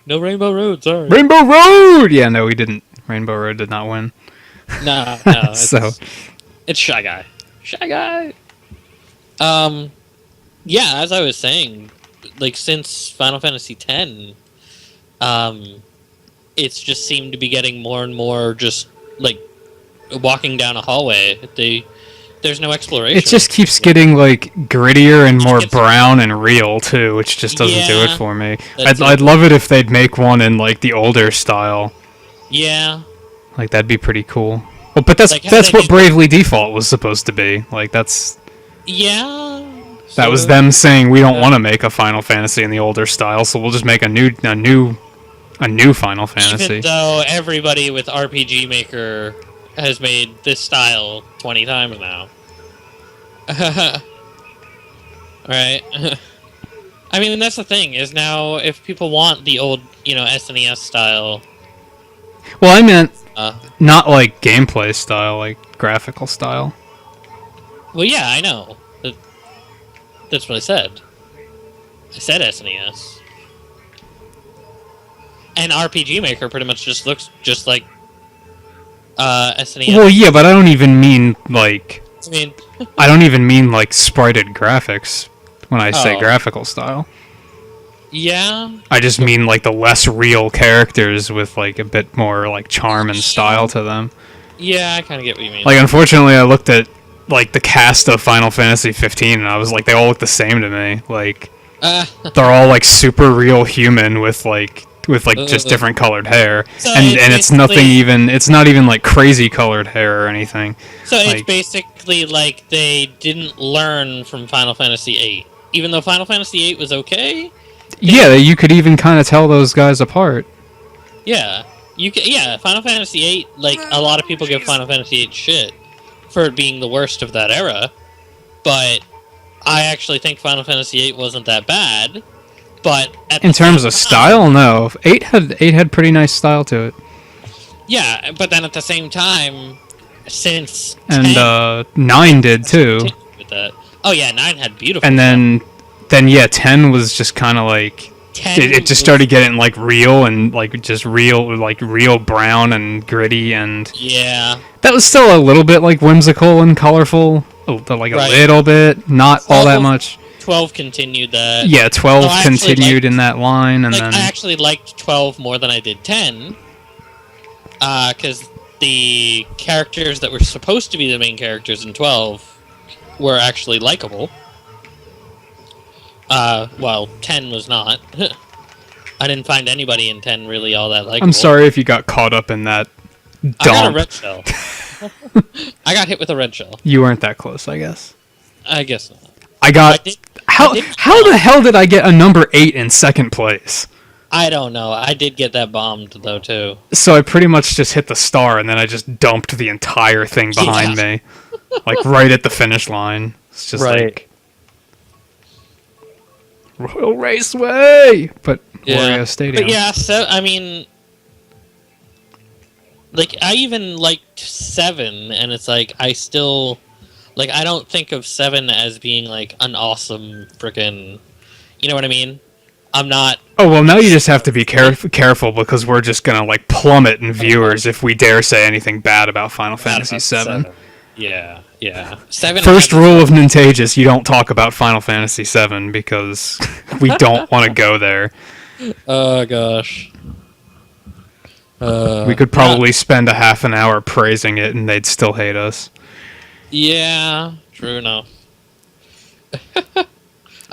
No Rainbow Road, sorry. Rainbow Road! Yeah, no, we didn't. Rainbow Road did not win. No, So, it's Shy Guy. Shy Guy! Yeah, as I was saying, like, since Final Fantasy X, it's just seemed to be getting more and more just, like, walking down a hallway. There's no exploration. it just keeps getting, like, grittier and more brown and real, too, which just doesn't do it Yeah, for me. that's I'd it. love it if they'd make one in, like, the older style. Yeah. Like, that'd be pretty cool. Well, but that's Like, how that's they what did- Bravely Default was supposed to be. Like, Yeah. that was so- them saying we don't want to make a Final Fantasy in the older style, so we'll just make a new Final Fantasy. Even though everybody with RPG Maker has made this style 20 times now. Right? I mean, that's the thing, is now if people want the old, SNES style, Well, I meant uh, not like gameplay style, like graphical style. well, yeah, I know. That's what I said. I said SNES. And RPG Maker pretty much just looks just like SNES. Well, yeah, but I don't even mean like I mean, sprited graphics when I say Oh. graphical style. yeah. I just mean like the less real characters with like a bit more like charm and style to them. Yeah, I kind of get what you mean. Like, unfortunately, I looked at like the cast of Final Fantasy 15 and I was like, they all look the same to me. Like, they're all like super real human with just different colored hair, So and it's nothing basically- even. It's not even like crazy colored hair or anything. So it's like- basically like they didn't learn from Final Fantasy VIII. Even though Final Fantasy VIII was okay, Yeah, you could even kind of tell those guys apart. yeah. Final Fantasy VIII, like, a lot of people give Final Fantasy VIII shit for it being the worst of that era, but I actually think Final Fantasy VIII wasn't that bad, but at In the terms same of time- style, no. Eight had pretty nice style to it, Yeah, but then at the same time, since and 10 9 did too. continued with that. Oh yeah, 9 had beautiful And stuff. then yeah, 10 was just kind of like 10 it just was- started getting like real and like just real brown and gritty, and Yeah. that was still a little bit like whimsical and colorful, like a Right. little bit, not all that 12 much. 12 continued that. Yeah, 12 No, I actually continued liked- in that line, and Like, then I actually liked 12 more than I did 10. Because the characters that were supposed to be the main characters in 12 were actually likable. Well, 10 was not. I didn't find anybody in 10 really all that likable. I'm sorry if you got caught up in that I got a dump. red shell. I got hit with a red shell. You weren't that close, I guess. I guess not. I got I did- how I did- how the hell did I get a number 8 in second place? I don't know. I did get that bombed, though, too. So I pretty much just hit the star, and then I just dumped the entire thing behind me, like right at the finish line. It's just Right. like Royal Raceway, but Yeah. Wario Stadium. But yeah, so, I mean... Like, I even liked 7, and it's like, I still... Like, I don't think of 7 as being, like, an awesome frickin'... You know what I mean? I'm not... Oh well, now you just have to be careful because we're just gonna like plummet in viewers if we dare say anything bad about Final Fantasy VII. Yeah, yeah. 7 First has- rule of Nintagious: you don't talk about Final Fantasy VII because we don't want to go there. Oh, gosh. We could probably spend a half an hour praising it, and they'd still hate us. Yeah, true enough.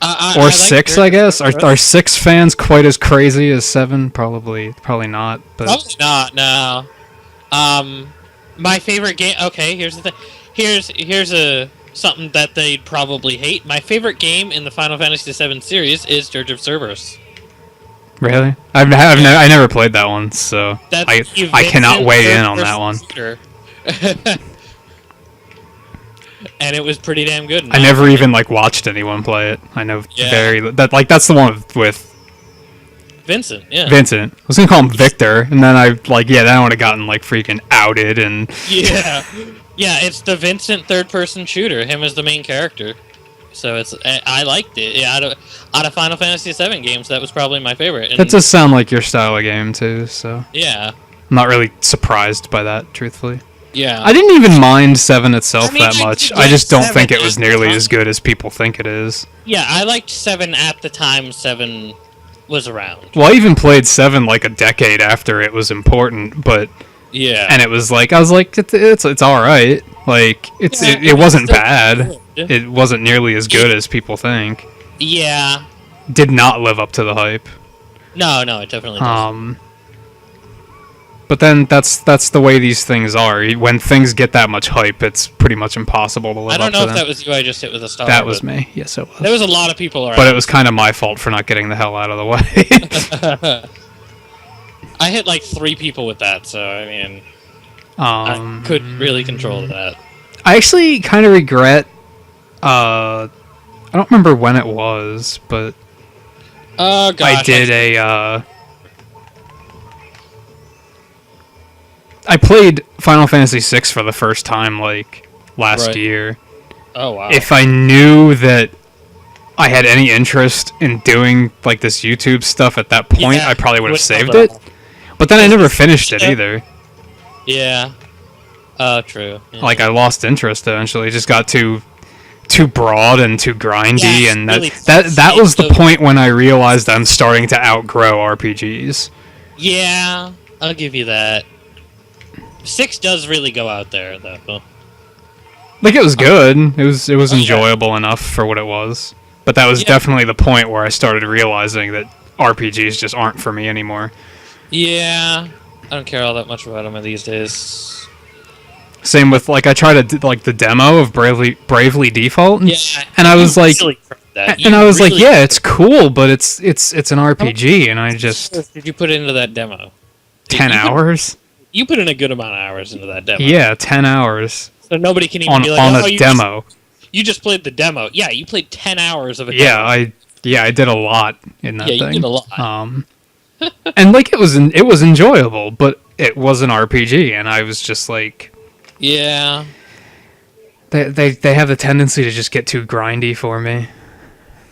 I Or like 6, their- I guess. Are 6 fans quite as crazy as 7? Probably not. But Probably not. No. My favorite game. Okay, here's the thing. Here's a something that they'd probably hate. My favorite game in the Final Fantasy VII series is Dirge of Cerberus. really, I never played that one, so That's I cannot weigh in on that one. Shooter. And it was pretty damn good. I never even like watched anyone play it. I know Yeah. that's the one with Vincent. Yeah. Vincent. I was gonna call him Victor, and then I then I would have gotten like freaking outed and Yeah. Yeah. It's the Vincent third-person shooter. Him as the main character. So I liked it. Yeah, out of Final Fantasy VII games, that was probably my favorite. And, that does sound like your style of game too. So yeah, I'm not really surprised by that, truthfully. yeah. I didn't even mind 7 itself that I much. did I just don't 7 think it was at the nearly time. as good as people think it is. Yeah, I liked 7 at the time 7 was around. Well, I even played 7 like a decade after it was important, but Yeah. and it was like I was like it's all right. Like it wasn't bad. Good. It wasn't nearly as good as people think. Yeah. Did not live up to the hype. No, it definitely doesn't. But then that's the way these things are. When things get that much hype, it's pretty much impossible to live up to them. I don't know if that was you I just hit with a star. That was me. Yes, it was. There was a lot of people around. But it was kind of my fault for not getting the hell out of the way. I hit like 3 people with that, so I mean, I um, could really control that. I actually kind of regret. I don't remember when it was, but Oh gosh. I did a. I played Final Fantasy VI for the first time like last year. Oh wow. If I knew that I had any interest in doing like this YouTube stuff at that point, Yeah, I probably would have would saved have it. But then I never finished it Yeah. either. Yeah. Oh, true. Yeah. Like I lost interest eventually. It just got too broad and too grindy, Yeah, and really that was the so- point when I realized I'm starting to outgrow RPGs. Yeah, I'll give you that. 6 does really go out there, though. Like it was good. It was yeah. enjoyable enough for what it was. But that was Yeah. definitely the point where I started realizing that RPGs just aren't for me anymore. Yeah, I don't care all that much about them these days. Same with like I tried to do, like the demo of Bravely Default, Yeah, and I was you like, really tried that. and I was like, really- yeah, it's cool, but it's an RPG, and I just Did you put into that demo? 10 you put- hours. You put in a good amount of hours into that demo. Yeah, 10 hours So nobody can even on be like, on oh, a you demo. You just played the demo. Yeah, you played 10 hours of a Yeah, demo. I did a lot in that Yeah, you thing. did a lot. And like it was enjoyable, but it was an RPG, and I was just like, Yeah. they have the tendency to just get too grindy for me.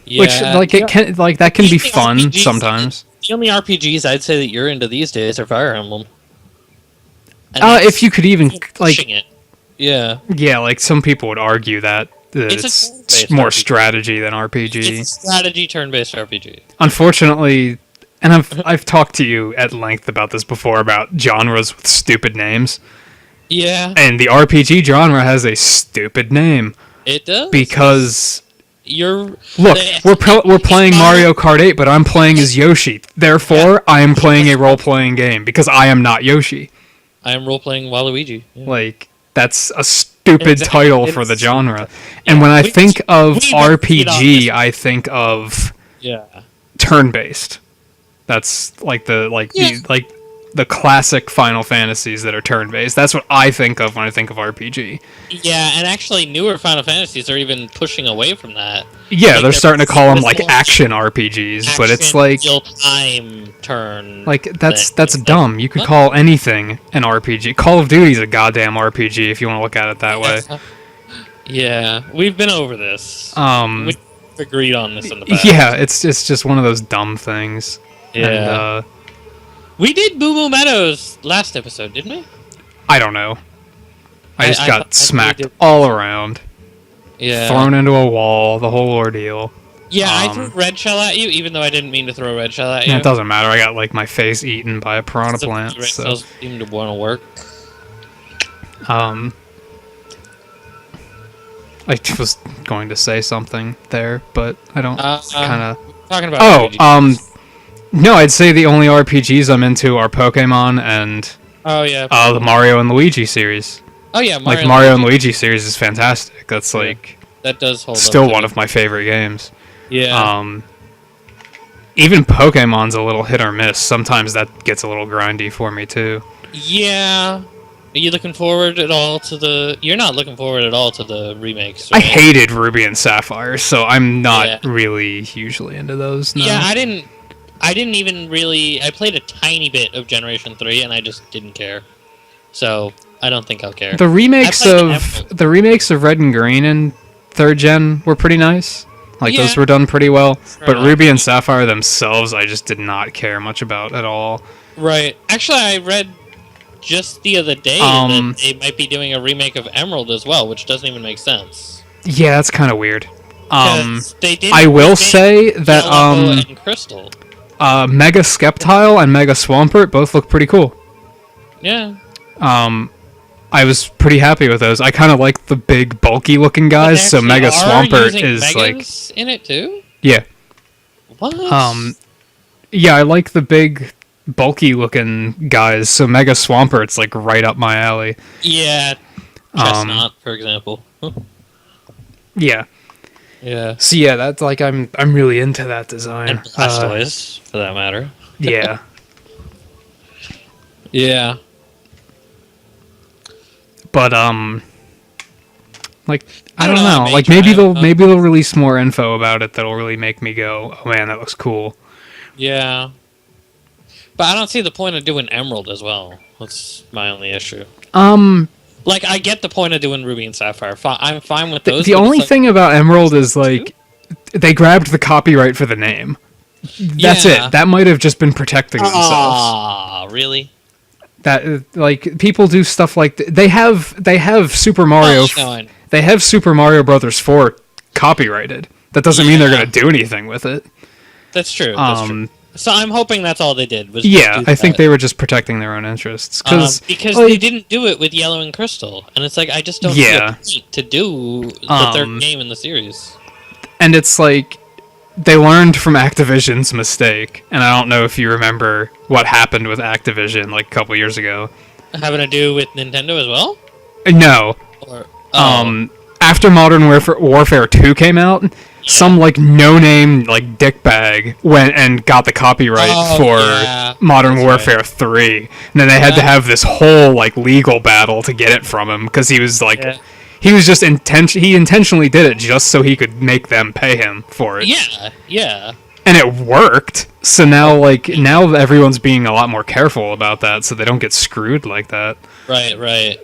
Yeah. Which like it can like that can be Even fun RPGs sometimes. The only RPGs I'd say that you're into these days are Fire Emblem. And If you could even like pushing it. Yeah. yeah, like some people would argue that It's a it's turn-based more RPG. strategy than RPG. It's a strategy turn-based RPG. Unfortunately, and I've talked to you at length about this before about genres with stupid names, Yeah. and the RPG genre has a stupid name It does. because You're look, the- we're playing Mario Kart 8, but I'm playing as Yoshi. Therefore, I am playing a role-playing game because I am not Yoshi. I am role-playing Waluigi. Yeah. Like that's a stupid Exactly. title for the It's- genre. And when I we- think of we went RPG, I think of Yeah. turn-based. That's like the classic Final Fantasies that are turn-based. That's what I think of when I think of RPG. Yeah, and actually newer Final Fantasies are even pushing away from that. Yeah, Like, they're starting to call them like more action RPGs, but it's action, like real-time turn. like that's thing. dumb. You could What? call anything an RPG. Call of Duty's a goddamn RPG if you want to look at it that way. Yeah, we've been over this. We've agreed on this in the past. Yeah, it's just one of those dumb things. Yeah. And, We did Boo Boo Meadows last episode, didn't we? I don't know. I just I got thought we smacked did. all around, Yeah. thrown into a wall, the whole ordeal. Yeah, I um, threw red shell at you, even though I didn't mean to throw red shell at you. Yeah, it doesn't matter. I got like my face eaten by a piranha So plant. red So, shells seem to want to work. I was going to say something there, but I don't kind of. Talking about Oh, RPGs. no, I'd say the only RPGs I'm into are Pokemon and Oh yeah. the Mario and Luigi series. Oh yeah. Like Mario and Luigi series is fantastic. That's Yeah. like That does hold. still up to one me. of my favorite games. Yeah. Even Pokemon's a little hit or miss. Sometimes that gets a little grindy for me too. Yeah. Are you looking forward at all to the? You're not looking forward at all to the remakes. I Right? hated Ruby and Sapphire, so I'm not Yeah. really hugely into those. No. Yeah, I didn't even really. I played a tiny bit of Generation 3, and I just didn't care. So I don't think I'll care. The remakes I played of Emerald. the remakes of Red and Green and 3rd gen were pretty nice. Like, those were done pretty well. But Ruby and Sapphire themselves, I just did not care much about at all. Right. Actually, I read just the other day that they might be doing a remake of Emerald as well, which doesn't even make sense. Yeah, that's kind of weird. They did I will say that and Crystal. Mega Skeptile and Mega Swampert both look pretty cool. Yeah. I was pretty happy with those. I kind of like the big, bulky-looking guys, so Mega Swampert is Megas in it too. Yeah. What? Yeah, I like the big, bulky-looking guys, so Mega Swampert's like right up my alley. Yeah. Chestnut, for example. Yeah. Yeah. So yeah, that's like I'm really into that design. And Blastoise, for that matter. Yeah. Yeah. But like I don't know. Like maybe they'll release more info about it that'll really make me go, "Oh man, that looks cool." Yeah. But I don't see the point of doing Emerald as well. That's my only issue. Like I get the point of doing Ruby and Sapphire. I'm fine with those. The only thing about Emerald is like they grabbed the copyright for the name. That's it. That might have just been protecting themselves. Ah, really? That like people do stuff like they have Super Mario. They have Super Mario Brothers 4 copyrighted. That doesn't mean they're gonna do anything with it. That's true. That's true. So I'm hoping that's all they did. Was I think they were just protecting their own interests because like, they didn't do it with Yellow and Crystal, and it's like I just don't see a point to do the third game in the series. And it's like they learned from Activision's mistake, and I don't know if you remember what happened with Activision like a couple years ago. Having to do with Nintendo as well? No. Or, after Modern Warfare 2 came out, some like no-name like dickbag went and got the copyright for Modern Warfare 3, and then they had to have this whole like legal battle to get it from him because he was like. He was just he intentionally did it just so he could make them pay him for it. Yeah. And it worked. So now everyone's being a lot more careful about that so they don't get screwed like that. Right.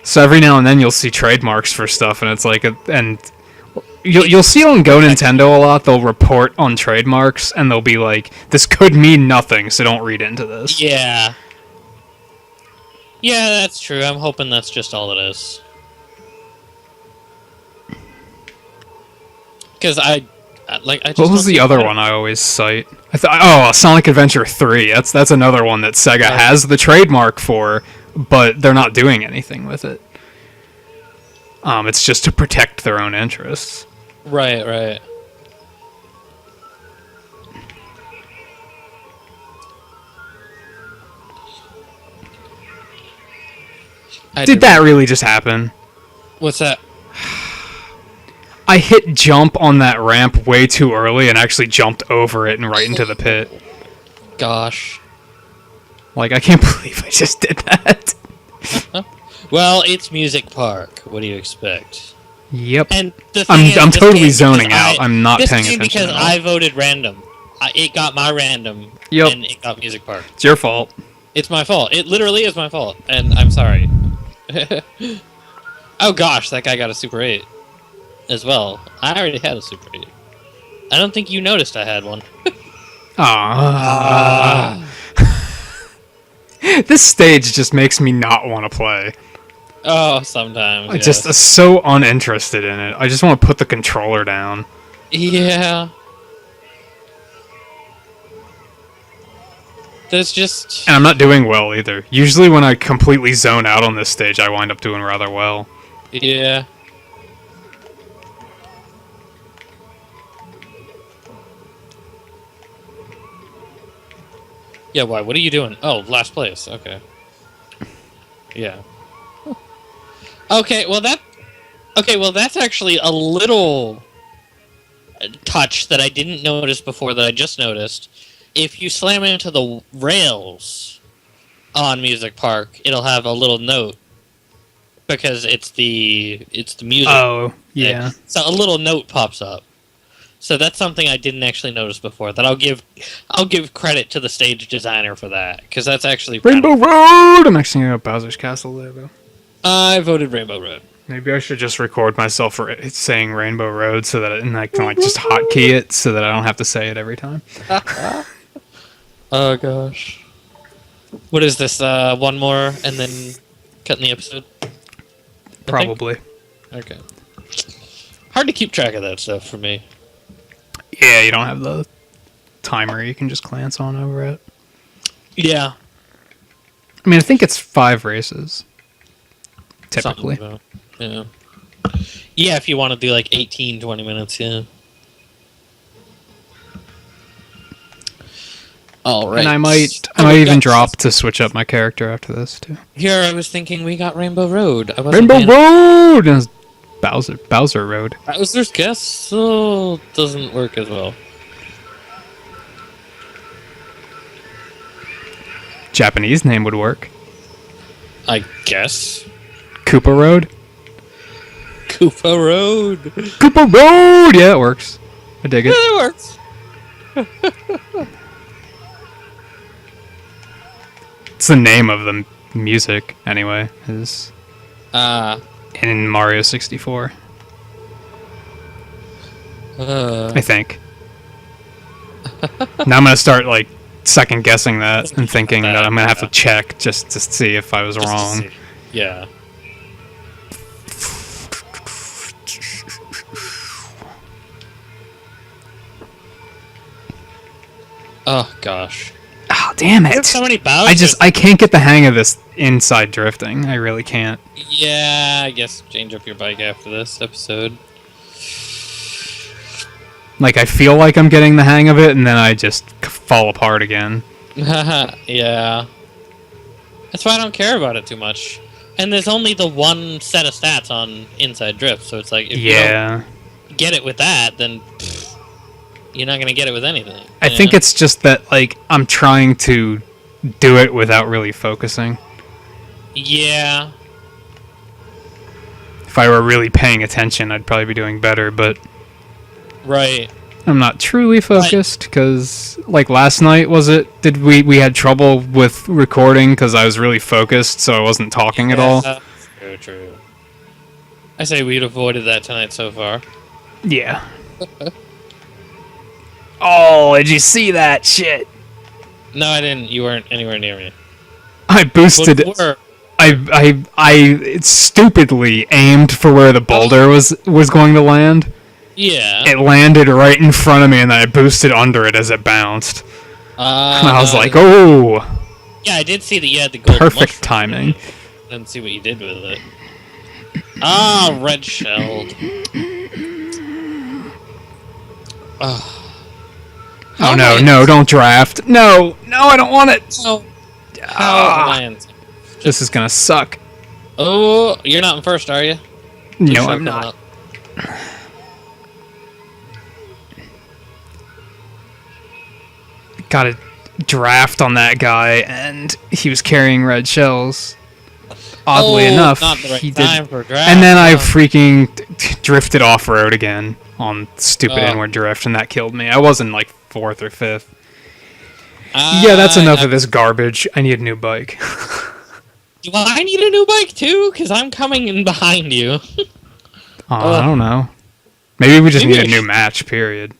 So every now and then you'll see trademarks for stuff and it's like and you'll see on Go Nintendo a lot, they'll report on trademarks and they'll be like, this could mean nothing, so don't read into this. Yeah. Yeah, that's true. I'm hoping that's just all it is. Because what was the other one I always cite? Sonic Adventure 3. That's another one that Sega has the trademark for, but they're not doing anything with it. It's just to protect their own interests. Right. Did that really just happen? What's that? I hit jump on that ramp way too early and actually jumped over it and right into the pit. Gosh. Like, I can't believe I just did that. Well, it's Music Park. What do you expect? Yep. And the thing I'm totally zoning out. I'm not paying attention because at all. I voted random. It got my random, and it got Music Park. It's your fault. It's my fault. It literally is my fault, and I'm sorry. Oh gosh, that guy got a Super 8 as well. I already had a Super 8. I don't think you noticed I had one. This stage just makes me not want to play. Oh, sometimes. I'm just so uninterested in it. I just want to put the controller down. Yeah. There's just... And I'm not doing well either. Usually when I completely zone out on this stage, I wind up doing rather well. Yeah. Yeah, why? What are you doing? Oh, last place. Okay. Yeah. Okay, well that's actually a little touch that I didn't notice before that I just noticed. If you slam into the rails on Music Park, it'll have a little note because it's the music. Oh, yeah. So a little note pops up. So that's something I didn't actually notice before. That I'll give credit to the stage designer for that because that's actually Rainbow Road. I'm actually gonna go Bowser's Castle there though. I voted Rainbow Road. Maybe I should just record myself saying Rainbow Road so that and I can like just hotkey it so that I don't have to say it every time. Oh gosh. What is this? One more and then cutting the episode? Probably. Okay. Hard to keep track of that stuff for me. Yeah, you don't have the timer you can just glance on over it. Yeah. I mean, I think it's 5 races. Typically. Yeah. Yeah, if you want to do like 18, 20 minutes, yeah. All right. And I might even drop to switch up my character after this too. Here, I was thinking we got Rainbow Road. Rainbow Road and Bowser Road. Bowser's Castle doesn't work as well. Japanese name would work. I guess. Koopa Road. Koopa Road. Koopa Road. Yeah, it works. I dig it. Yeah, it works. It's the name of the music, anyway, is in Mario 64. I think. Now I'm gonna start like second guessing that and thinking that I'm gonna have to check just to see if I was wrong. Yeah. Oh gosh. Oh, damn it. There's so many Bowsers. I can't get the hang of this inside drifting. I really can't. Yeah, I guess change up your bike after this episode. Like, I feel like I'm getting the hang of it, and then I just fall apart again. Yeah. That's why I don't care about it too much. And there's only the one set of stats on inside drift, so it's like, if you don't get it with that, then you're not going to get it with anything. I think it's just that, like, I'm trying to do it without really focusing. Yeah. If I were really paying attention, I'd probably be doing better, but... Right. I'm not truly focused, because, like, last night, we had trouble with recording because I was really focused, so I wasn't talking at all? True, true. I say we'd avoided that tonight so far. Yeah. Oh, did you see that shit? No, I didn't. You weren't anywhere near me. I boosted it. I stupidly aimed for where the boulder was going to land. Yeah. It landed right in front of me, and then I boosted under it as it bounced. And I was like, oh! Yeah, I did see that you had the gold Perfect timing. Didn't see what you did with it. Ah, red shelled. Oh no, no, don't draft. No, I don't want it! No. How this is gonna suck. Oh, you're not in first, are you? No, I'm not. Got a draft on that guy, and he was carrying red shells. Oddly enough, not the right he time did. for draft. And then I freaking drifted off road again on stupid inward drift, and that killed me. I was in like 4th or 5th. Yeah, that's enough of this garbage. I need a new bike. Do I need a new bike too? Because I'm coming in behind you. I don't know. Maybe we just need a new match, period.